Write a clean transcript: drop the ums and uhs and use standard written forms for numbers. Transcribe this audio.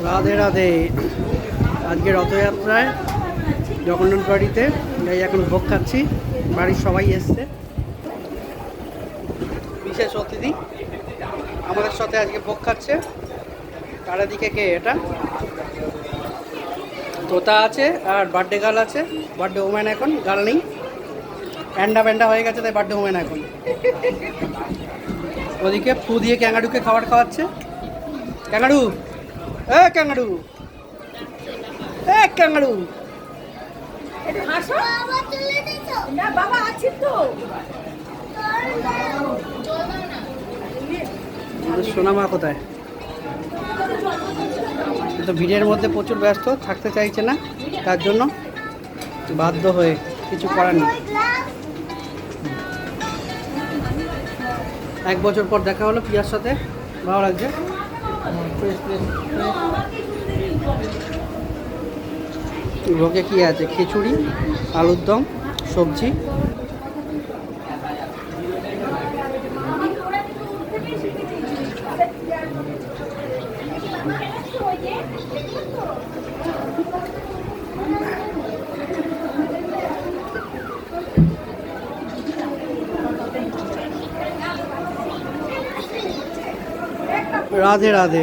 রাধে রাধে। আজকে রথযাত্রায় জগন্নাথ বাড়িতে এই এখন ভোগ খাচ্ছি। বাড়ির সবাই এসছে, বিশেষ অতিথি আমাদের সাথে আজকে ভোগ খাচ্ছে। চারিদিকে কে এটা তোতা আছে আর বার্থডে গার্ল আছে। বার্থডে ওম্যান এখন গার্ল নেই, প্যান্ডা প্যান্ডা হয়ে গেছে, তাই বার্থডে ওম্যান এখন। ওদিকে ফু দিয়ে ক্যাঙ্গারুকে খাবার খাওয়াচ্ছে। ক্যাঙ্গারু, এ ক্যাঙ্গারু, এ ক্যাঙ্গারু, সোনামা কোথায়? তো ভিড়ের মধ্যে প্রচুর ব্যস্ত, থাকতে চাইছে না, তার জন্য বাধ্য হয়ে কিছু করার নেই। 1 বছর পর দেখা হলো প্রিয়ার সাথে, ভালো লাগছে। ভোগে কি আছে? খিচুড়ি, আলুর দম, সবজি। রাধে রাধে।